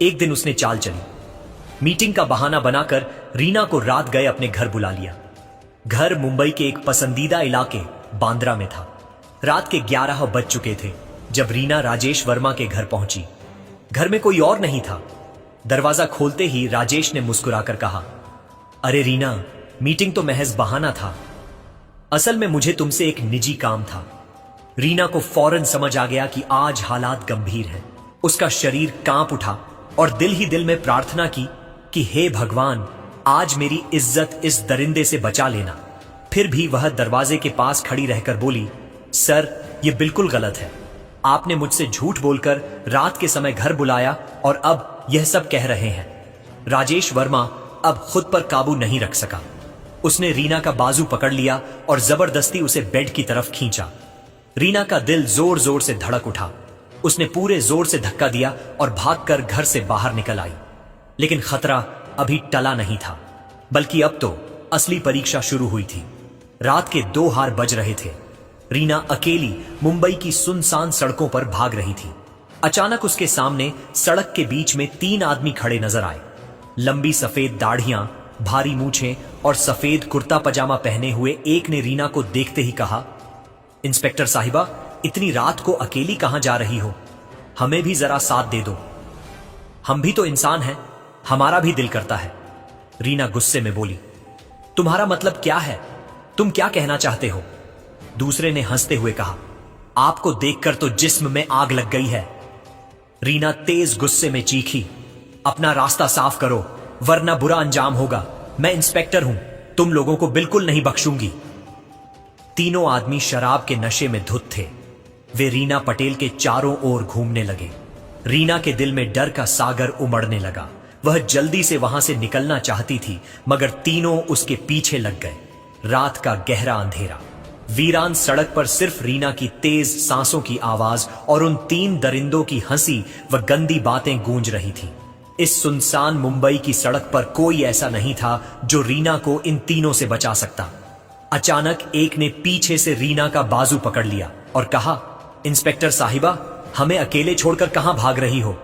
एक दिन उसने चाल चली। मीटिंग का बहाना बनाकर रीना को रात गए अपने घर बुला लिया। घर मुंबई के एक पसंदीदा इलाके बांद्रा में था। रात के 11 बज चुके थे जब रीना राजेश वर्मा के घर पहुंची। घर में कोई और नहीं था। दरवाजा खोलते ही राजेश ने मुस्कुराकर कहा, अरे रीना, मीटिंग तो महज बहाना था, असल में मुझे तुमसे एक निजी काम था। रीना को फौरन समझ आ गया कि आज हालात गंभीर हैं। उसका शरीर कांप उठा और दिल ही दिल में प्रार्थना की कि हे भगवान, आज मेरी इज्जत इस दरिंदे से बचा लेना। फिर भी वह दरवाजे के पास खड़ी रहकर बोली, सर, यह बिल्कुल गलत है। आपने मुझसे झूठ बोलकर रात के समय घर बुलाया और अब यह सब कह रहे हैं। राजेश वर्मा अब खुद पर काबू नहीं रख सका। उसने रीना का बाजू पकड़ लिया और जबरदस्ती उसे बेड की तरफ खींचा। रीना का दिल जोर जोर से धड़क उठा। उसने पूरे जोर से धक्का दिया और भागकर घर से बाहर निकल आई। लेकिन खतरा अभी टला नहीं था, बल्कि अब तो असली परीक्षा शुरू हुई थी। रात के 2 हार बज रहे थे। रीना अकेली मुंबई की सुनसान सड़कों पर भाग रही थी। अचानक उसके सामने सड़क के बीच में 3 आदमी खड़े नजर आए। लंबी सफेद दाढ़ियां, भारी मूछें और सफेद कुर्ता पजामा पहने हुए एक ने रीना को देखते ही कहा, इंस्पेक्टर साहिबा, इतनी रात को अकेली कहां जा रही हो? हमें भी जरा साथ दे दो। हम भी तो इंसान हैं, हमारा भी दिल करता है। रीना गुस्से में बोली, तुम्हारा मतलब क्या है? तुम क्या कहना चाहते हो? दूसरे ने हंसते हुए कहा, आपको देखकर तो जिस्म में आग लग गई है। रीना तेज गुस्से में चीखी, अपना रास्ता साफ करो वरना बुरा अंजाम होगा। मैं इंस्पेक्टर हूं, तुम लोगों को बिल्कुल नहीं बख्शूंगी। तीनों आदमी शराब के नशे में धुत थे। वे रीना पटेल के चारों ओर घूमने लगे। रीना के दिल में डर का सागर उमड़ने लगा। वह जल्दी से वहां से निकलना चाहती थी, मगर तीनों उसके पीछे लग गए। रात का गहरा अंधेरा, वीरान सड़क पर सिर्फ रीना की तेज सांसों की आवाज और उन 3 दरिंदों की हंसी व गंदी बातें गूंज रही थी। इस सुनसान मुंबई की सड़क पर कोई ऐसा नहीं था जो रीना को इन तीनों से बचा सकता। अचानक एक ने पीछे से रीना का बाजू पकड़ लिया और कहा, इंस्पेक्टर साहिबा, हमें अकेले छोड़कर कहां भाग रही हो?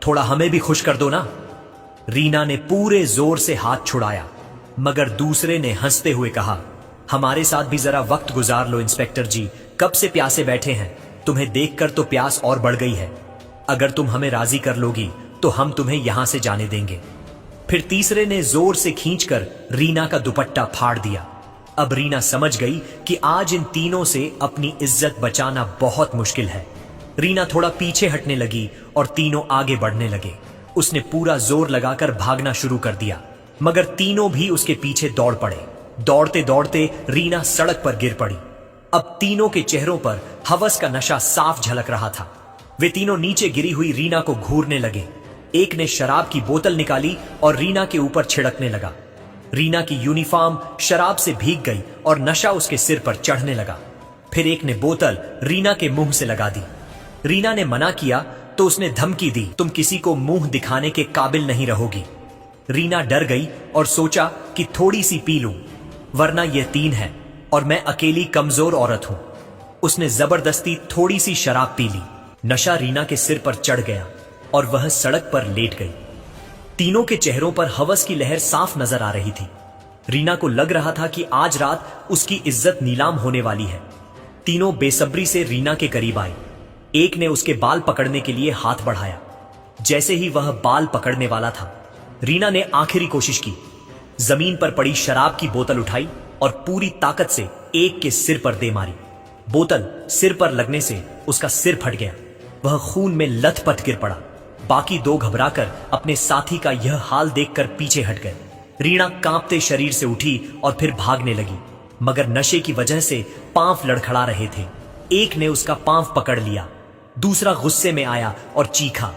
थोड़ा हमें भी खुश कर दो ना। रीना ने पूरे जोर से हाथ छुड़ाया, मगर दूसरे ने हंसते हुए कहा, हमारे साथ भी जरा वक्त गुजार लो इंस्पेक्टर जी, कब से प्यासे बैठे हैं। तुम्हें देखकर तो प्यास और बढ़ गई है। अगर तुम हमें राजी कर लोगी तो हम तुम्हें यहां से जाने देंगे। फिर तीसरे ने जोर से खींचकर रीना का दुपट्टा फाड़ दिया। अब रीना समझ गई कि आज इन तीनों से अपनी इज्जत बचाना बहुत मुश्किल है। रीना थोड़ा पीछे हटने लगी और तीनों आगे बढ़ने लगे। उसने पूरा जोर लगाकर भागना शुरू कर दिया, मगर तीनों भी उसके पीछे दौड़ पड़े। दौड़ते दौड़ते रीना सड़क पर गिर पड़ी। अब तीनों के चेहरों पर हवस का नशा साफ झलक रहा था। वे तीनों नीचे गिरी हुई रीना को घूरने लगे। एक ने शराब की बोतल निकाली और रीना के ऊपर छिड़कने लगा। रीना की यूनिफॉर्म शराब से भीग गई और नशा उसके सिर पर चढ़ने लगा। फिर एक ने बोतल रीना के मुंह से लगा दी। रीना ने मना किया तो उसने धमकी दी, तुम किसी को मुंह दिखाने के काबिल नहीं रहोगी। रीना डर गई और सोचा कि थोड़ी सी पी लूं, वरना ये 3 है और मैं अकेली कमजोर औरत हूं। उसने जबरदस्ती थोड़ी सी शराब पी ली। नशा रीना के सिर पर चढ़ गया और वह सड़क पर लेट गई। तीनों के चेहरों पर हवस की लहर साफ नजर आ रही थी। रीना को लग रहा था कि आज रात उसकी इज्जत नीलाम होने वाली है। तीनों बेसब्री से रीना के करीब आए। एक ने उसके बाल पकड़ने के लिए हाथ बढ़ाया। जैसे ही वह बाल पकड़ने वाला था, रीना ने आखिरी कोशिश की। जमीन पर पड़ी शराब की बोतल उठाई और पूरी ताकत से एक के सिर पर दे मारी। बोतल सिर पर लगने से उसका सिर फट गया। वह खून में लथपथ गिर पड़ा। बाकी 2 घबराकर अपने साथी का यह हाल देखकर पीछे हट गए। रीना कांपते शरीर से उठी और फिर भागने लगी, मगर नशे की वजह से पांव लड़खड़ा रहे थे। एक ने उसका पांव पकड़ लिया। दूसरा गुस्से में आया और चीखा,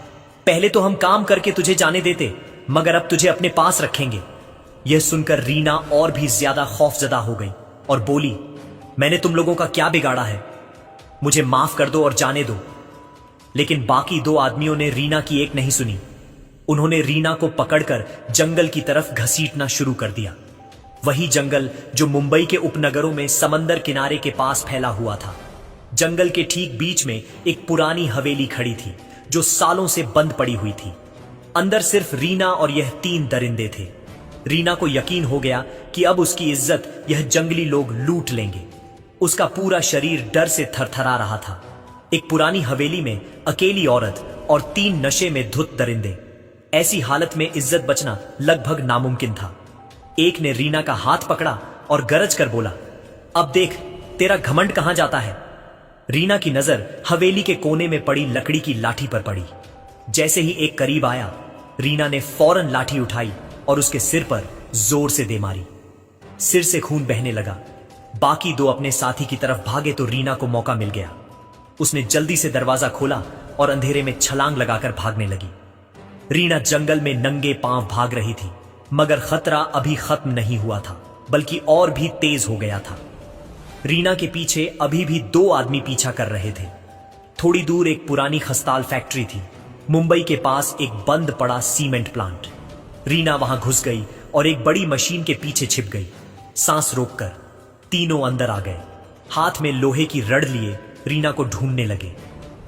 पहले तो हम काम करके तुझे जाने देते, मगर अब तुझे अपने पास रखेंगे। यह सुनकर रीना और भी ज्यादा खौफजदा हो गई और बोली, मैंने तुम लोगों का क्या बिगाड़ा है? मुझे माफ कर दो और जाने दो। लेकिन बाकी 2 आदमियों ने रीना की एक नहीं सुनी। उन्होंने रीना को पकड़कर जंगल की तरफ घसीटना शुरू कर दिया। वही जंगल जो मुंबई के उपनगरों में समंदर किनारे के पास फैला हुआ था। जंगल के ठीक बीच में एक पुरानी हवेली खड़ी थी जो सालों से बंद पड़ी हुई थी। अंदर सिर्फ रीना और यह 3 दरिंदे थे। रीना को यकीन हो गया कि अब उसकी इज्जत यह जंगली लोग लूट लेंगे। उसका पूरा शरीर डर से थरथरा रहा था। एक पुरानी हवेली में अकेली औरत और 3 नशे में धुत दरिंदे। ऐसी हालत में इज्जत बचना लगभग नामुमकिन था। एक ने रीना का हाथ पकड़ा और गरज कर बोला, अब देख तेरा घमंड कहां जाता है। रीना की नजर हवेली के कोने में पड़ी लकड़ी की लाठी पर पड़ी। जैसे ही एक करीब आया, रीना ने फौरन लाठी उठाई और उसके सिर पर जोर से दे मारी। सिर से खून बहने लगा। बाकी 2 अपने साथी की तरफ भागे तो रीना को मौका मिल गया। उसने जल्दी से दरवाजा खोला और अंधेरे में छलांग लगाकर भागने लगी। रीना जंगल में नंगे पांव भाग रही थी, मगर खतरा अभी खत्म नहीं हुआ था, बल्कि और भी तेज हो गया था। रीना के पीछे अभी भी 2 आदमी पीछा कर रहे थे। थोड़ी दूर एक पुरानी खस्ताल फैक्ट्री थी, मुंबई के पास एक बंद पड़ा सीमेंट प्लांट। रीना वहां घुस गई और एक बड़ी मशीन के पीछे छिप गई। सांस रोककर तीनों अंदर आ गए। हाथ में लोहे की रड लिए रीना को ढूंढने लगे।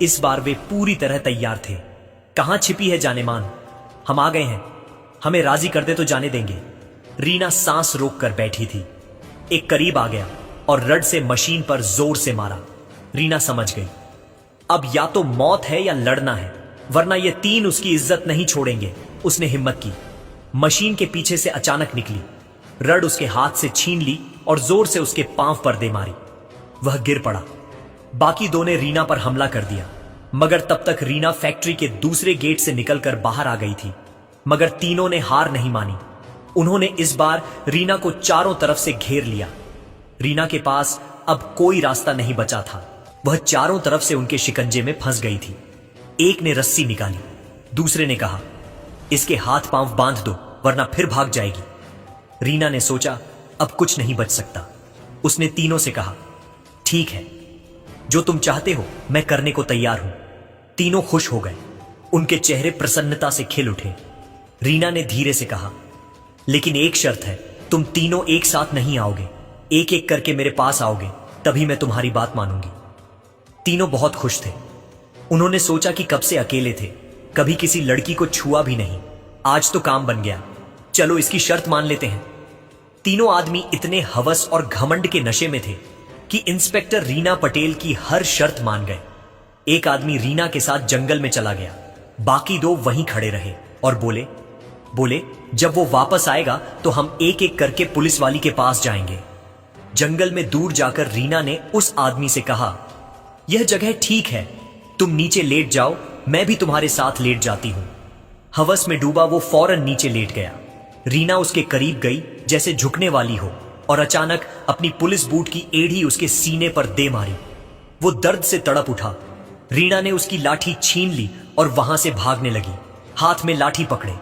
इस बार वे पूरी तरह तैयार थे। कहां छिपी है जानेमान? हम आ गए हैं, हमें राजी कर दे तो जाने देंगे। रीना सांस रोककर बैठी थी। एक करीब आ गया और रड से मशीन पर जोर से मारा। रीना समझ गई, अब या तो मौत है या लड़ना है, वरना ये 3 उसकी इज्जत नहीं छोड़ेंगे। उसने हिम्मत की, मशीन के पीछे से अचानक निकली, रड उसके हाथ से छीन ली और जोर से उसके पांव पर दे मारी। वह गिर पड़ा। बाकी 2 ने रीना पर हमला कर दिया, मगर तब तक रीना फैक्ट्री के दूसरे गेट से निकलकर बाहर आ गई थी। मगर तीनों ने हार नहीं मानी। उन्होंने इस बार रीना को चारों तरफ से घेर लिया। रीना के पास अब कोई रास्ता नहीं बचा था। वह चारों तरफ से उनके शिकंजे में फंस गई थी। एक ने रस्सी निकाली, दूसरे ने कहा, इसके हाथ पांव बांध दो वरना फिर भाग जाएगी। रीना ने सोचा, अब कुछ नहीं बच सकता। उसने तीनों से कहा, ठीक है, जो तुम चाहते हो मैं करने को तैयार हूं। तीनों खुश हो गए, उनके चेहरे प्रसन्नता से खिल उठे। रीना ने धीरे से कहा, लेकिन एक शर्त है, तुम तीनों एक साथ नहीं आओगे, एक एक करके मेरे पास आओगे, तभी मैं तुम्हारी बात मानूंगी। तीनों बहुत खुश थे। उन्होंने सोचा कि कब से अकेले थे, कभी किसी लड़की को छुआ भी नहीं। आज तो काम बन गया, चलो इसकी शर्त मान लेते हैं। तीनों आदमी इतने हवस और घमंड के नशे में थे कि इंस्पेक्टर रीना पटेल की हर शर्त मान गए। एक आदमी रीना के साथ जंगल में चला गया, बाकी 2 वहीं खड़े रहे और बोले, जब वो वापस आएगा तो हम एक एक करके पुलिस वाली के पास जाएंगे। जंगल में दूर जाकर रीना ने उस आदमी से कहा, यह जगह ठीक है, तुम नीचे लेट जाओ, मैं भी तुम्हारे साथ लेट जाती हूं। हवस में डूबा वो फौरन नीचे लेट गया। रीना उसके करीब गई जैसे झुकने वाली हो, और अचानक अपनी पुलिस बूट की एड़ी उसके सीने पर दे मारी। वो दर्द से तड़प उठा। रीना ने उसकी लाठी छीन ली और वहां से भागने लगी, हाथ में लाठी पकड़े।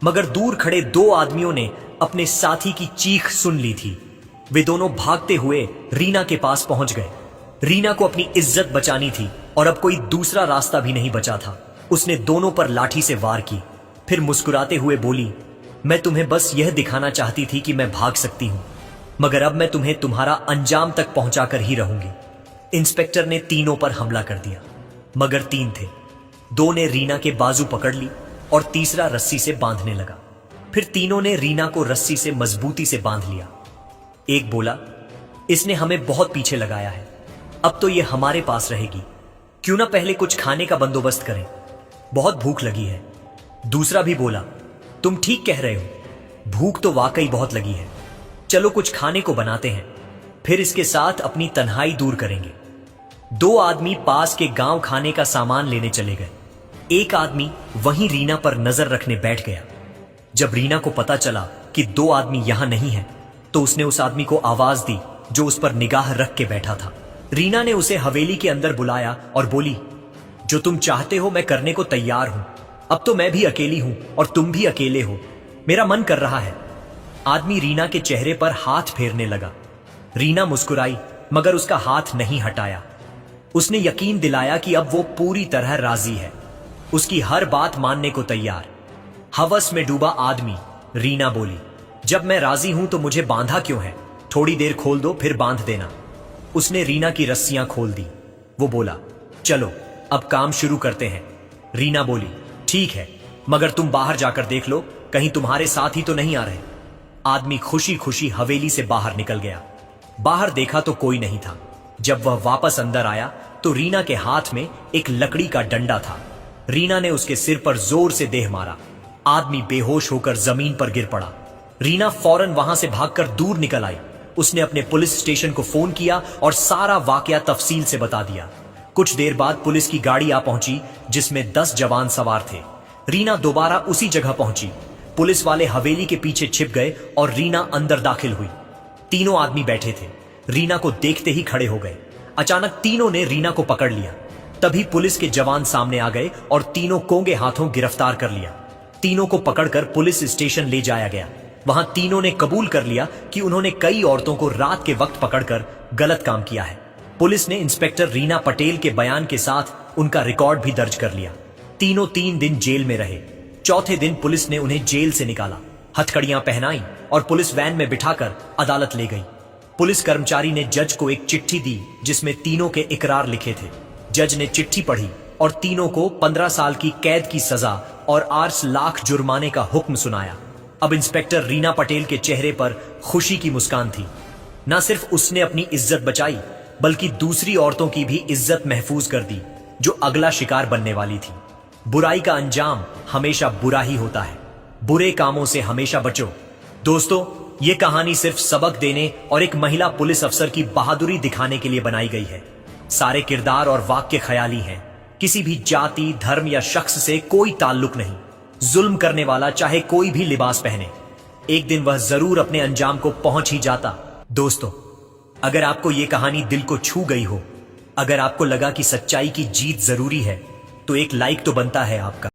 मगर दूर खड़े 2 आदमियों ने अपने साथी की चीख सुन ली थी। वे दोनों भागते हुए रीना के पास पहुंच गए। रीना को अपनी इज्जत बचानी थी और अब कोई दूसरा रास्ता भी नहीं बचा था। उसने दोनों पर लाठी से वार की, फिर मुस्कुराते हुए बोली, मैं तुम्हें बस यह दिखाना चाहती थी कि मैं भाग सकती हूं, मगर अब मैं तुम्हें तुम्हारा अंजाम तक पहुंचाकर ही रहूंगी। इंस्पेक्टर ने तीनों पर हमला कर दिया, मगर 3 थे। 2 ने रीना के बाजू पकड़ ली और तीसरा रस्सी से बांधने लगा। फिर तीनों ने रीना को रस्सी से मजबूती से बांध लिया। एक बोला, इसने हमें बहुत पीछे लगाया है, अब तो ये हमारे पास रहेगी, क्यों ना पहले कुछ खाने का बंदोबस्त करें, बहुत भूख लगी है। दूसरा भी बोला, तुम ठीक कह रहे हो, भूख तो वाकई बहुत लगी है, चलो कुछ खाने को बनाते हैं, फिर इसके साथ अपनी तन्हाई दूर करेंगे। 2 आदमी पास के गांव खाने का सामान लेने चले गए। एक आदमी वहीं रीना पर नजर रखने बैठ गया। जब रीना को पता चला कि 2 आदमी यहां नहीं हैं, तो उसने उस आदमी को आवाज दी जो उस पर निगाह रख के बैठा था। रीना ने उसे हवेली के अंदर बुलाया और बोली, जो तुम चाहते हो मैं करने को तैयार हूं, अब तो मैं भी अकेली हूं और तुम भी अकेले हो, मेरा मन कर रहा है। आदमी रीना के चेहरे पर हाथ फेरने लगा। रीना मुस्कुराई, मगर उसका हाथ नहीं हटाया। उसने यकीन दिलाया कि अब वो पूरी तरह राजी है, उसकी हर बात मानने को तैयार। हवस में डूबा आदमी, रीना बोली, जब मैं राजी हूं तो मुझे बांधा क्यों है, थोड़ी देर खोल दो फिर बांध देना। उसने रीना की रस्सियां खोल दी। वो बोला, चलो अब काम शुरू करते हैं। रीना बोली, ठीक है, मगर तुम बाहर जाकर देख लो, कहीं तुम्हारे साथ ही तो नहीं आ रहे। आदमी खुशी खुशी हवेली से बाहर निकल गया। बाहर देखा तो कोई नहीं था। जब वह वापस अंदर आया तो रीना के हाथ में एक लकड़ी का डंडा था। रीना ने उसके सिर पर जोर से देह मारा। आदमी बेहोश होकर जमीन पर गिर पड़ा। रीना फौरन वहां से भागकर दूर निकल आई। उसने अपने पुलिस स्टेशन को फोन किया और सारा वाकया तफसील से बता दिया। कुछ देर बाद पुलिस की गाड़ी आ पहुंची जिसमें 10 जवान सवार थे। रीना दोबारा उसी जगह पहुंची। पुलिस वाले हवेली के पीछे छिप गए और रीना अंदर दाखिल हुई। तीनों आदमी बैठे थे। रीना को देखते ही खड़े हो गए। अचानक तीनों ने रीना को पकड़ लिया। तभी पुलिस के जवान सामने आ गए और तीनों कोंगे हाथों गिरफ्तार कर लिया। तीनों को पकड़कर पुलिस स्टेशन ले जाया गया। वहां तीनों ने कबूल कर लिया कि उन्होंने कई औरतों को रात के वक्त पकड़कर गलत काम किया है। पुलिस ने इंस्पेक्टर रीना पटेल के बयान के साथ उनका रिकॉर्ड भी दर्ज कर लिया। तीनों 3 दिन जेल में रहे। चौथे दिन पुलिस ने उन्हें जेल से निकाला, हथकड़ियां पहनाई और पुलिस वैन में बिठाकर अदालत ले गई। पुलिस कर्मचारी ने जज को एक चिट्ठी दी जिसमें तीनों के इकरार लिखे थे। जज ने चिट्ठी पढ़ी और तीनों को 15 साल की कैद की सजा और 8 लाख जुर्माने का हुक्म सुनाया। अब इंस्पेक्टर रीना पटेल के चेहरे पर खुशी की मुस्कान थी। न सिर्फ उसने अपनी इज्जत बचाई बल्कि दूसरी औरतों की भी इज्जत महफूज कर दी जो अगला शिकार बनने वाली थी। बुराई का अंजाम हमेशा बुरा ही होता है। बुरे कामों से हमेशा बचो। दोस्तों, ये कहानी सिर्फ सबक देने और एक महिला पुलिस अफसर की बहादुरी दिखाने के लिए बनाई गई है। सारे किरदार और वाक्य ख्याली हैं। किसी भी जाति, धर्म या शख्स से कोई ताल्लुक नहीं। जुल्म करने वाला चाहे कोई भी लिबास पहने, एक दिन वह जरूर अपने अंजाम को पहुंच ही जाता। दोस्तों, अगर आपको यह कहानी दिल को छू गई हो, अगर आपको लगा कि सच्चाई की जीत जरूरी है, तो एक लाइक तो बनता है आपका।